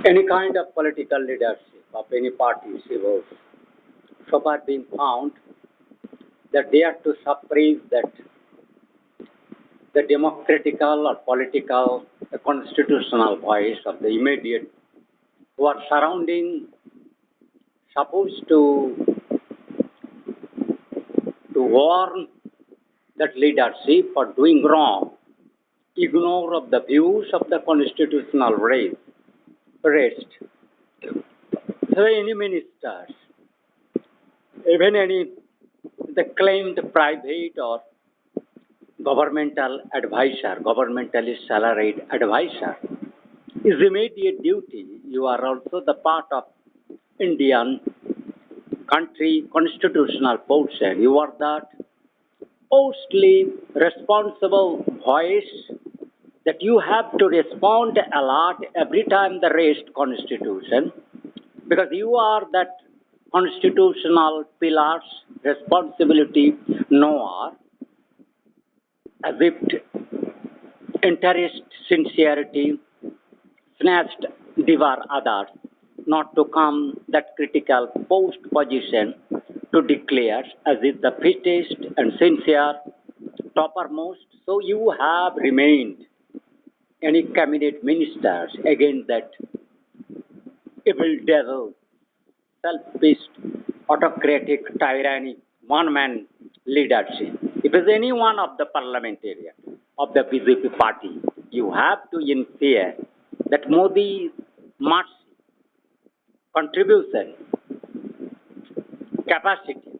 Any kind of political leadership of any party was so far been found that they are to suppress that the democratical or political constitutional voice of the immediate who are surrounding supposed to warn that leadership for doing wrong, ignore of the views of the constitutional rest. So any ministers, even any the claimed private or governmental advisor, governmentally salaried advisor, is immediate duty. You are also the part of Indian country constitutional portion. You are that mostly responsible voice that you have to respond a lot every time the raised constitution because you are that constitutional pillars responsibility knower as if interest sincerity snatched devour others not to come that critical post position to declare as if the fittest and sincere toppermost. So you have remained any cabinet ministers against that evil devil, selfish, autocratic, tyranny, one-man leadership. If it's any one of the parliamentarian of the BJP party, you have to infer that Modi's mercy, contribution, capacity,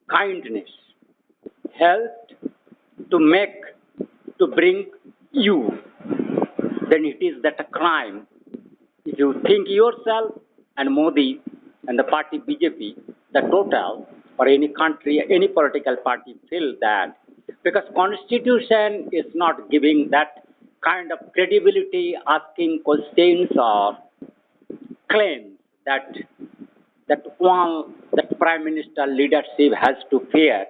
kindness helped to make, to bring you, then it is that a crime. If you think yourself and Modi and the party BJP, the total or any country, any political party feel that because constitution is not giving that kind of credibility, asking questions or claims that prime minister leadership has to fear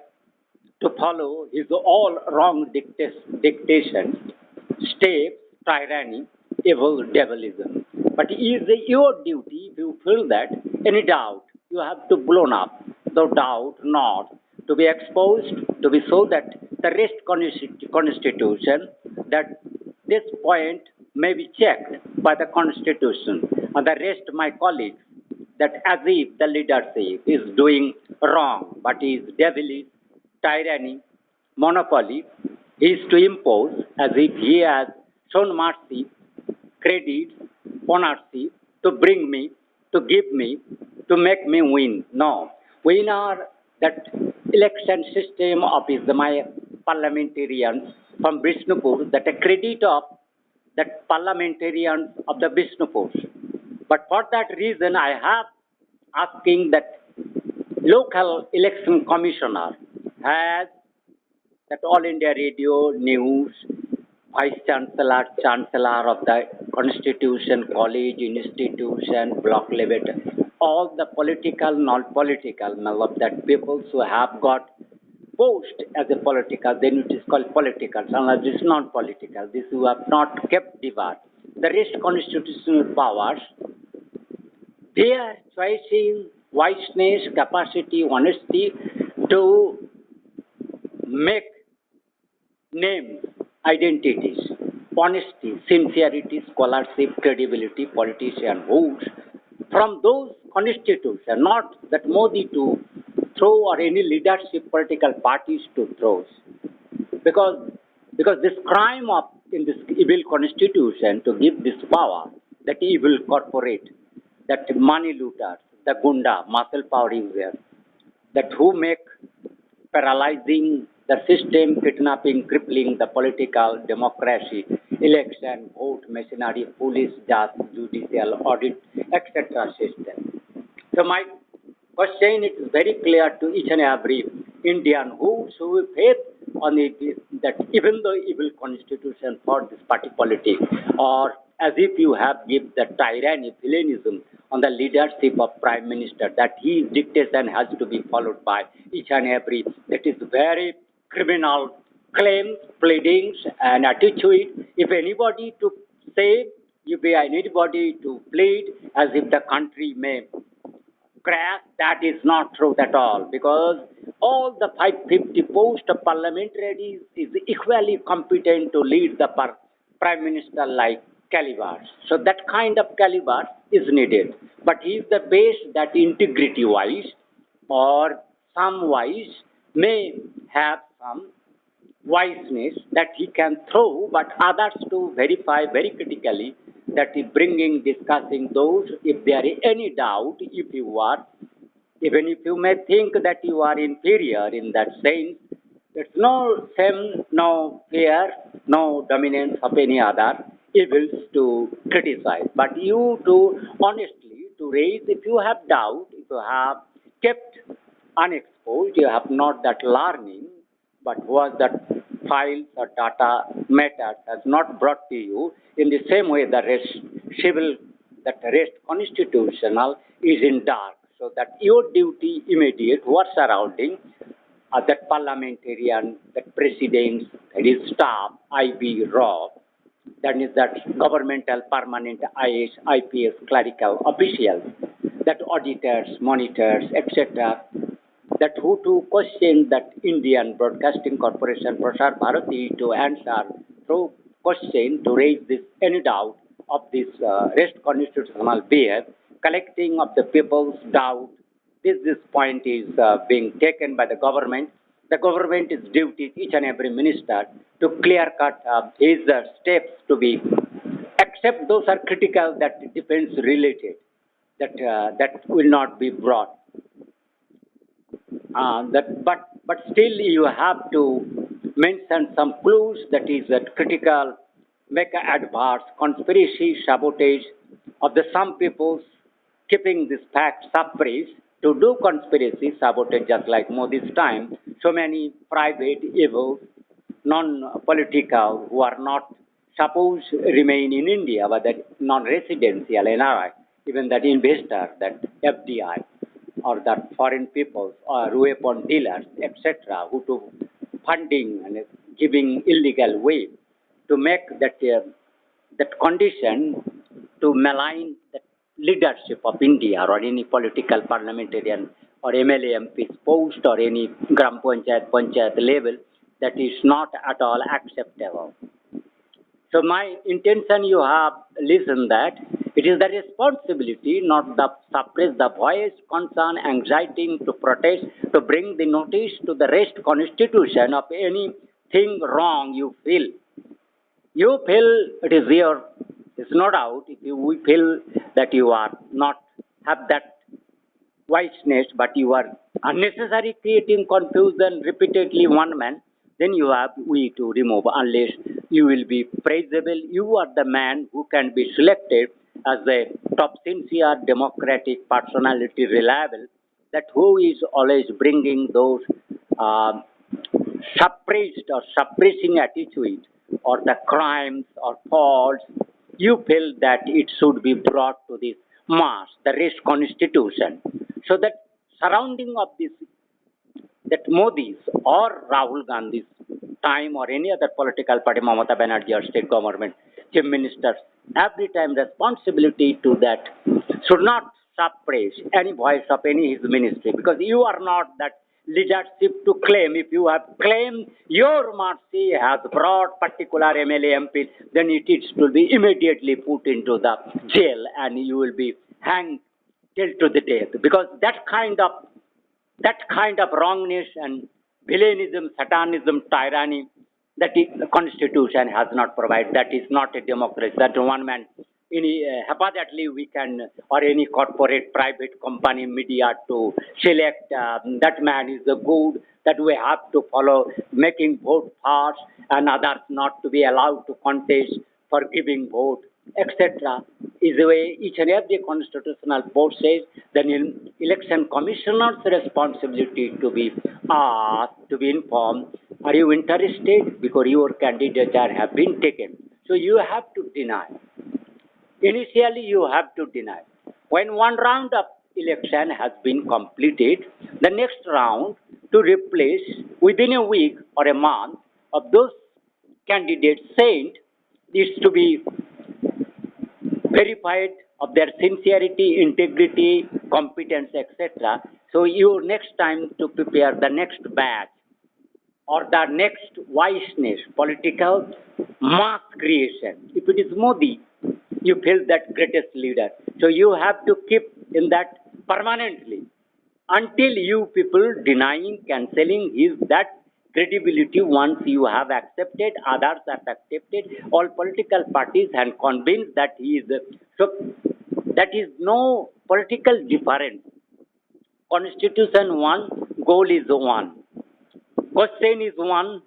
to follow his all wrong dictations, steps, tyranny, evil, devilism. But is it your duty if you feel that any doubt you have to blown up, the doubt not to be exposed, to be so that the rest constitution that this point may be checked by the constitution and the rest my colleagues that as if the leadership is doing wrong but is devilish tyranny, monopoly, is to impose as if he has shown mercy, credit, ownership to bring me, to give me, to make me win. No. We are that election system of is my parliamentarians from Vishnupur, that a credit of that parliamentarians of the Vishnupur. But for that reason, I have asking that local election commissioner has that All India Radio News, Vice Chancellor, Chancellor of the Constitution, College, Institution, Block level, all the political, non-political, of that people who have got post as a political, then it is called political, and this is non-political, this who have not kept divided. The rest constitutional powers, their choices, wiseness, capacity, honesty to make names, identities, honesty, sincerity, scholarship, credibility, politician votes from those constitutions, not that Modi to throw or any leadership political parties to throw. Because this crime of in this evil constitution to give this power, that evil corporate, that money looters, the gunda, muscle power users, that who make paralyzing the system, kidnapping, crippling the political democracy, election, vote, machinery, police, judicial, audit, etc. system. So my question is very clear to each and every Indian who should faith on it that even though evil constitution for this party politics or as if you have give the tyranny, villainism on the leadership of prime minister that his dictation has to be followed by each and every that is very criminal claims, pleadings and attitude. If anybody to say if we are anybody to plead as if the country may crash, that is not true at all, because all the 550 post parliamentarians is equally competent to lead the prime minister like calibers. So that kind of caliber is needed. But he is the best that integrity wise or some wise may have some wiseness that he can throw, but others to verify very critically that is bringing, discussing those, if there is any doubt, if you are, even if you may think that you are inferior in that sense, there's no shame, no fear, no dominance of any other evils to criticize. But you to honestly to raise, if you have doubt, if you have kept unexposed, you have not that learning, but was that files or data matters has not brought to you in the same way the rest civil, that rest constitutional is in dark. So that your duty immediate, what surrounding, that parliamentarian, that president, that is staff, IB, raw, that is that governmental permanent IS, IPS, clerical officials, that auditors, monitors, etc., that who to question that Indian Broadcasting Corporation, Prasar Bharati, to answer through question to raise this any doubt of this rest constitutional behavior, collecting of the people's doubt. This point is being taken by the government. The government is duty, each and every minister, to clear cut his steps to be, except those are critical that defense related, that will not be brought. But still you have to mention some clues that is critical, make adverse, conspiracy, sabotage of the some peoples keeping this fact suppressed to do conspiracy, sabotage just like Modi's time. So many private evils, non-political, who are not supposed to remain in India, but that non-residential NRI, even that investor, that FDI, or that foreign peoples or weapon dealers, etc., who to funding and giving illegal way to make that condition to malign the leadership of India or any political parliamentarian or MLA MP's post or any Gram Panchayat level, that is not at all acceptable. So my intention you have listened that it is the responsibility not the suppress the voice, concern, anxiety to protest, to bring the notice to the rest constitution of anything wrong you feel. You feel it is your, it's no doubt, if you we feel that you are not have that wiseness, but you are unnecessary creating confusion repeatedly one man, then you have we to remove unless you will be praisable. You are the man who can be selected as a top sincere democratic personality reliable, that who is always bringing those uh, suppressed or suppressing attitude or the crimes or faults, you feel that it should be brought to this mass, the rest constitution. So that surrounding of this, that Modi's or Rahul Gandhi's time or any other political party, Mamata Banerjee or state government, chief ministers, every time responsibility to that should not suppress any voice of any his ministry, because you are not that leadership to claim. If you have claimed your mercy has brought particular MLA MP, then it is to be immediately put into the jail and you will be hanged till to the death, because that kind of wrongness and villainism, satanism, tyranny, that the constitution has not provided. That is not a democracy. That one man, any haphazardly we can, or any corporate, private company, media to select that man is the good, that we have to follow, making vote fast and others not to be allowed to contest for giving vote, etc. Is the way each and every constitutional board says. Then election commissioner's responsibility to be asked, to be informed, are you interested? Because your candidature have been taken. So you have to deny. Initially you have to deny. When one round of election has been completed, the next round to replace within a week or a month of those candidates sent is to be verified of their sincerity, integrity, competence, etc. So you next time to prepare the next batch or the next wiseness, political mass creation. If it is Modi, you feel that greatest leader. So you have to keep in that permanently until you people denying, cancelling his that credibility once you have accepted, others have accepted, all political parties have convinced that he is. So that is no political difference. Constitution one, goal is one. Question is one,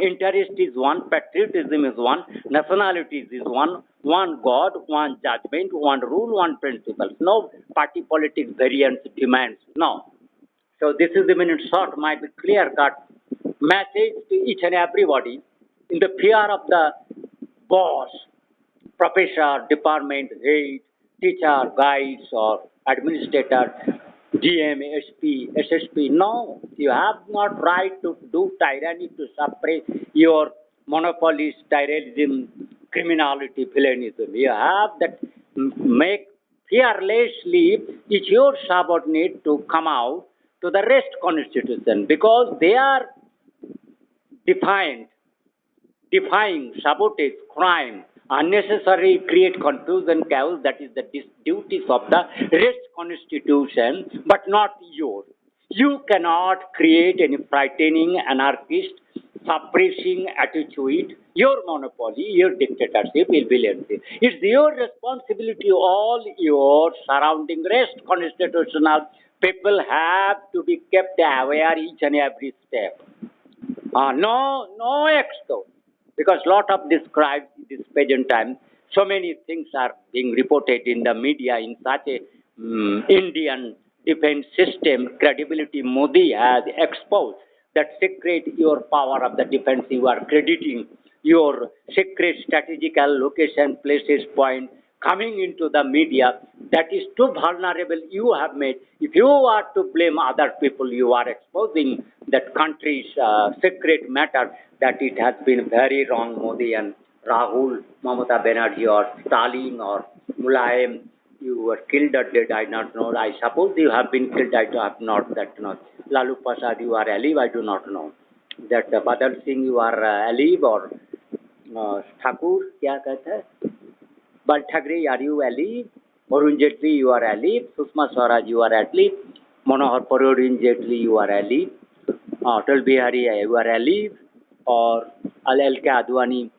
interest is one, patriotism is one, nationalities is one God, one judgment, one rule, one principle. No party politics variance demands. No. So this is even in short, my clear-cut message to each and everybody in the fear of the boss, professor, department, head, teacher, guides, or administrator, GM, SP, SSP. No, you have not right to do tyranny to suppress your monopolies, terrorism, criminality, villainism. You have that make fearlessly each your subordinate to come out to the rest constitution because they are defined defying, sabotage, crime, unnecessary create confusion, chaos, that is the duties of the rest constitution, but not yours. You cannot create any frightening, anarchist, suppressing attitude, your monopoly, your dictatorship, will be lengthy. It's your responsibility, all your surrounding rest constitutional people have to be kept aware each and every step. No excuse. Because lot of described this present time, so many things are being reported in the media in such a Indian defense system, credibility Modi has exposed that secret your power of the defense you are crediting, your secret strategical location, places, point, coming into the media, that is too vulnerable you have made. If you are to blame other people, you are exposing that country's secret matter, that it has been very wrong, Modi and Rahul, Mamata Banerjee or Stalin or Mulayam, you were killed or dead, I not know. I suppose you have been killed, I have not that know. Lalu Prasad, you are alive, I do not know. That Badal Singh, you are alive or Thakur, kya कहता है? Bal Thackeray, are you alive? Arun Jaitley, you are alive. Sushma Swaraj, you are alive. Manohar Parrin Jaitley, you are alive. Atal Bihari, you are alive. और अल के आदवानी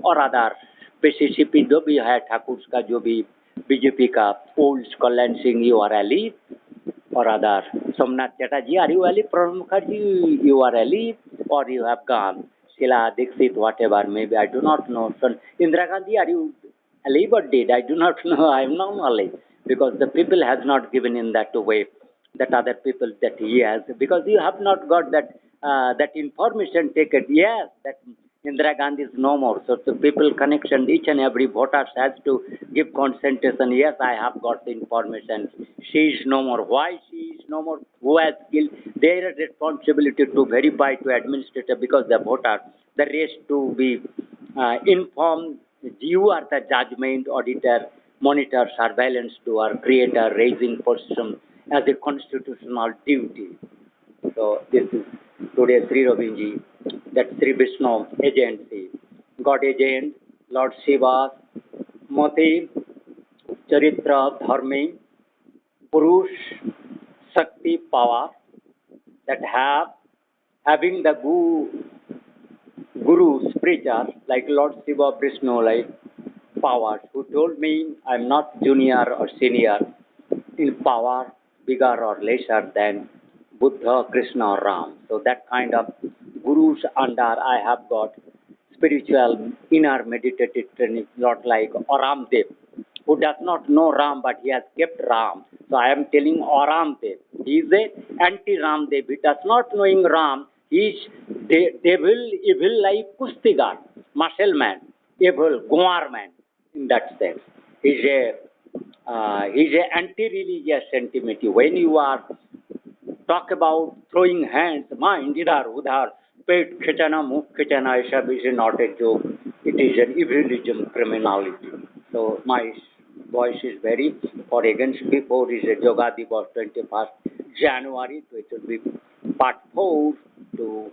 और other PCCP जो भी है ठाकुर का जो भी बीजेपी का old Kalyan Singh you are alive or other Somnath Chatterjee are you alive Pranab Mukherjee you are alive or you have gone Sheila Dikshit whatever may be I do not know Indira Gandhi are you alive or dead? I do not know. I am not alive because the people has not given in that way that other people that he has, because you have not got that that information taken. Yes, that Indira Gandhi is no more. So the people connection, each and every voter has to give concentration. Yes, I have got the information. She is no more. Why she is no more? Who has killed? Their responsibility to verify to administrator because the voter, the rest to be informed. You are the judgment, auditor, monitor, surveillance doer, creator, raising position as a constitutional duty. So this is today Sri Robinji, that Sri Vishnu agency, God agent, Lord Shiva, Mati, Charitra, Dharmi, Purush, Shakti, power, that having the Guru, preachers like Lord Shiva Vishnu, like powers, who told me I'm not junior or senior in power, bigger or lesser than Buddha, Krishna or Ram. So that kind of gurus under I have got spiritual inner meditative training, not like Aram Dev, who does not know Ram but he has kept Ram. So I am telling Aram Dev, he is a anti-Ram Dev. He does not knowing Ram. He is devil, evil like Kustigar, muscle man, evil, Gowar man in that sense. He's a anti-religious sentiment. When you are talk about throwing hands, mind, idhar, udhar, pet khechana, mukh khechana, is not a joke. It is an evilism criminality. So my voice is very for against before is a Yoga Divas 21st January, so it will be part 4 to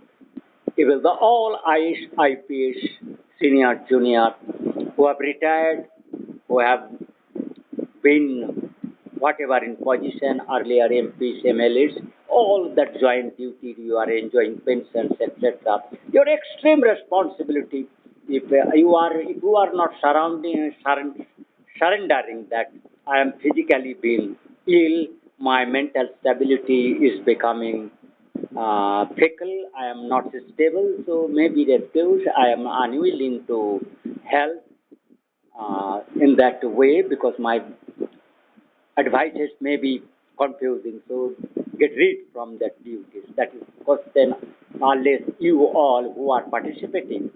even the all IPS senior junior who have retired, who have been whatever in position earlier MPs, MLAs, all that joint duty you are enjoying pensions, etc. Your extreme responsibility. If you are not surrendering that I am physically being ill, my mental stability is becoming fickle, I am not stable, so maybe the excuse I am unwilling to help in that way because my advices may be confusing. So get rid from that duties. That is because then unless you all who are participating,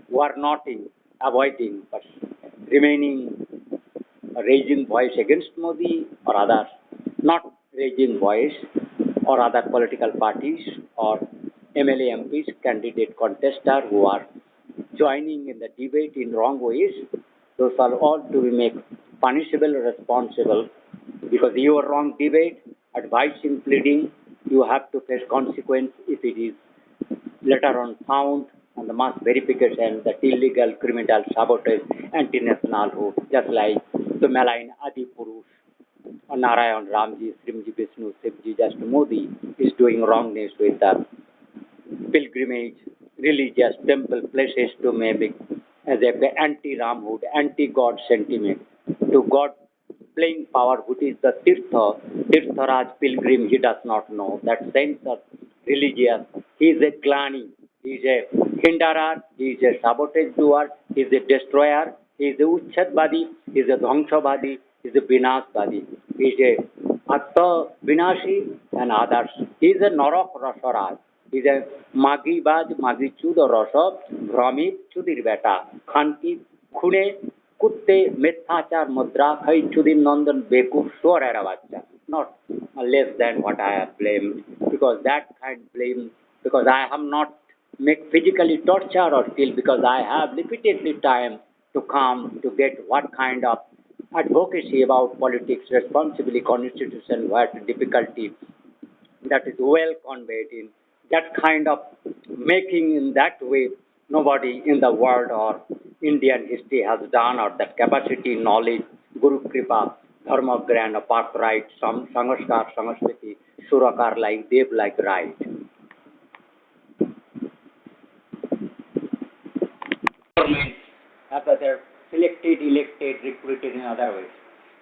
who are not in avoiding but remaining raising voice against Modi or others, not raising voice or other political parties or MLA MPs, candidate contestants who are joining in the debate in wrong ways, those are all to be made punishable, responsible, because your wrong debate, advising, pleading, you have to face consequence if it is later on found on the mass verification that illegal criminal sabotage anti-national just like the malign Adi Purush, Narayan Ramji, Srimji Vishnu, Shivji, just Modi is doing wrongness with the pilgrimage, religious temple places to maybe as a anti-Ramhood, anti-God sentiment, to God playing power, which is the Tirtharaj pilgrim, he does not know. That sense of religious, he is a glani, he is a hinderer, he is a sabotage doer, he is a destroyer, he is a uchchadbadi, he is a dhvangshabadi, he is a vinashbadi, he is a atta vinashi and others. He is a narak rasaraj. He is a magibaj, magichud rasa, भ्रमित चुदिर बेटा खानकी खुने कुत्ते मिथ्याचार मुद्रा खई चुदिर नंदन बेकूफ सोरेरा बच्चा not less than what I have blamed because that kind blame because I have not make physically torture or kill because I have repeatedly time to come to get what kind of advocacy about politics responsibly constitution what difficulty that is well conveyed in that kind of making in that way nobody in the world or Indian history has done or that capacity, knowledge, Guru Kripa, Dharma Grand, Pathright, Sangaskar, Sangaskriti, Surakar like Dev like right. Government, after they're selected, elected, recruited in other ways.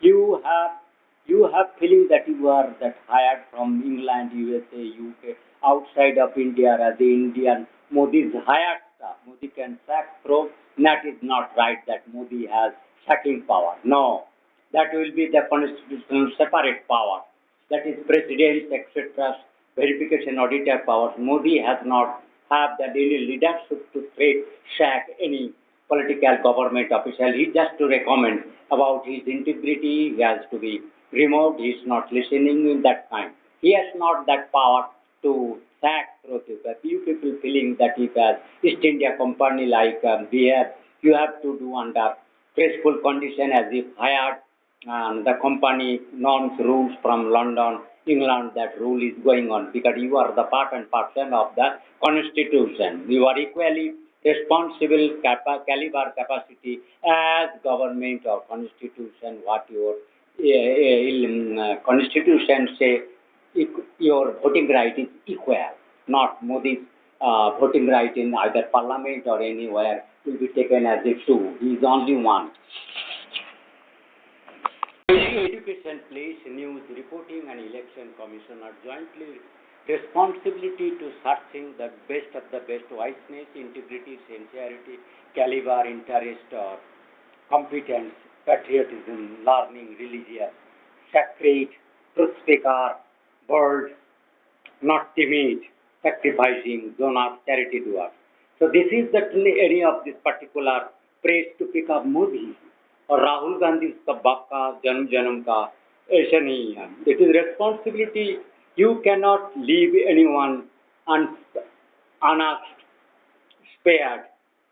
You have feeling that you are that hired from England, USA, UK, outside of India as the Indian. Modi is hired staff. Modi can sack, throw. That is not right that Modi has sacking power. No, that will be the constitutional separate power. That is president, etc. Verification auditor powers. Modi has not have that any leadership to sack any political government official. He just to recommend about his integrity. He has to be removed. He is not listening in that time. He has not that power to sack through people. You people feeling that if as East India Company like we have, you have to do under stressful condition as if hired the company norms rules from London, England, that rule is going on because you are the part and parcel of the constitution. You are equally responsible caliber capacity as government or constitution what your constitution say your voting right is equal, not Modi's voting right in either parliament or anywhere will be taken as a two. He is only one. Education, police, news, reporting and election commission are jointly responsibility to searching the best of the best wiseness, integrity, sincerity, caliber, interest or competence, patriotism, learning, religious, sacred, truth speaker, bold, not timid, sacrificing, donor, charity doer. So this is the area of this particular praise to pick up Modi और राहुल गांधी का बाप का जन्म जन्म का ऐसा नहीं है. It is responsibility. You cannot leave anyone unasked, spared,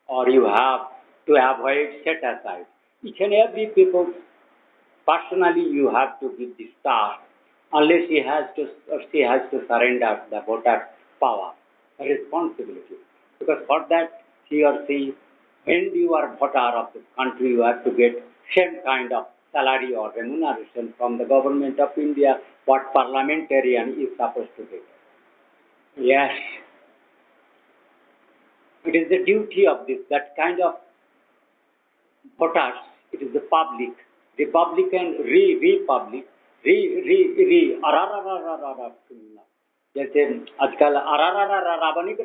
or you have to avoid set aside. Each and every people, personally, you have to give this task unless he has to or she has to surrender the voter power, responsibility. Because for that, he or she, when you are voter of the country, you have to get same kind of salary or remuneration from the government of India, what parliamentarian is supposed to get. Yes, it is the duty of this, that kind of voters, it is the public, Republican, republic, criminal. जैसे आजकल रावणिक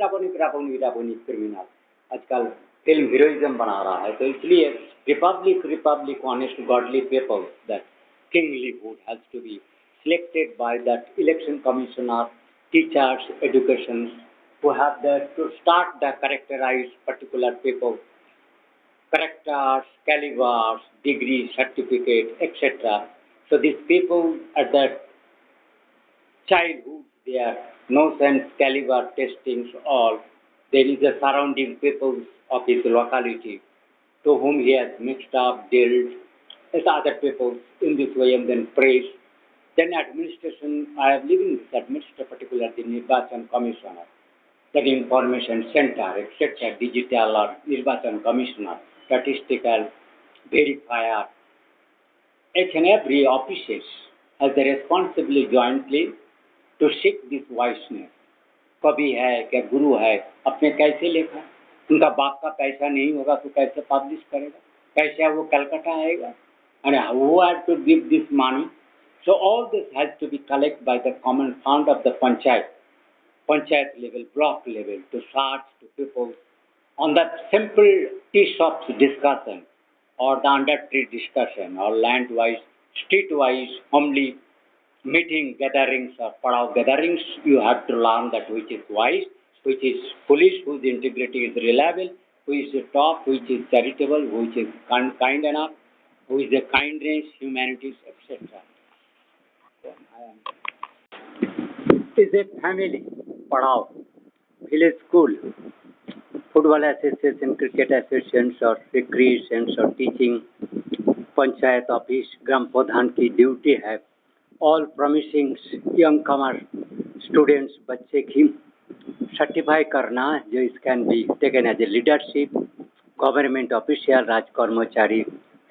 criminal आजकल film heroism बना रहा है तो इसलिए Republic honest godly people that kinglyhood has to be selected by that election commissioner, teachers, education, who have to start the characterize particular people, characters, calibers, degree, certificate, etc. So these people at that childhood, their nose and caliber testings all, there is a surrounding people of his locality to whom he has mixed up, dealt as other people in this way and then praised. Then administration, I have lived in this administration, particularly the Nirbachan Commissioner, that information center, etc., digital or Nirbachan Commissioner, statistical verifier, each and every offices has the responsibility jointly to seek this wiseness. कवि है क्या गुरु है अपने कैसे लेखा उनका बाप का पैसा नहीं होगा तो कैसे पब्लिश करेगा कैसे वो कलकत्ता आएगा and who had to give this money. So all this has to be collected by the common fund of the panchayat level, block level, to search to people on that simple tea shops discussion or the under tree discussion or land-wise, street-wise, homely meeting gatherings or parao gatherings, you have to learn that which is wise, which is foolish, whose integrity is reliable, who is the top, which is charitable, which is kind enough, who is the kindness, humanities, etc. Is a family, parao, village school, football association, cricket associations or recreations or teaching, panchayat office, gram pradhan की duty है all promising young comer students बच्चे की certify करना जो it can be taken as a leadership, government official, राज कर्मचारी,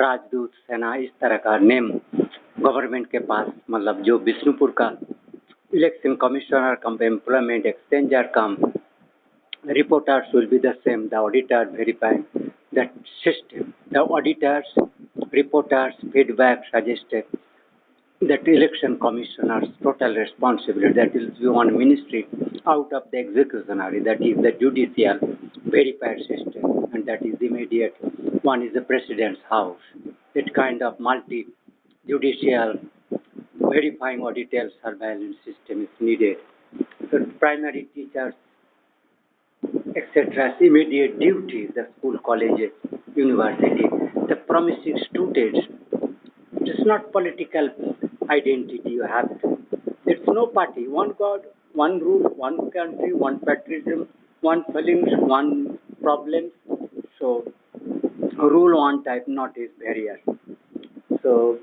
राजदूत, सेना, इस तरह का नेम गवर्नमेंट के पास मतलब जो विष्णुपुर का election commissioner come employment exchanger come reporters will be the same, the auditor verifying that system. The auditors, reporters, feedback suggested that election commissioners' total responsibility, that is one ministry out of the executionary, that is the judicial verified system, and that is immediate. One is the president's house. That kind of multi-judicial verifying auditor surveillance system is needed. So primary teachers, etc. immediate duty, the school, colleges, university, the promising students. It is not political identity you have to. It's no party, one God, one rule, one country, one patriotism, one feelings, one problem. So rule one type, not is barrier. So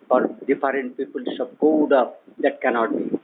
for different people, so code up, that cannot be.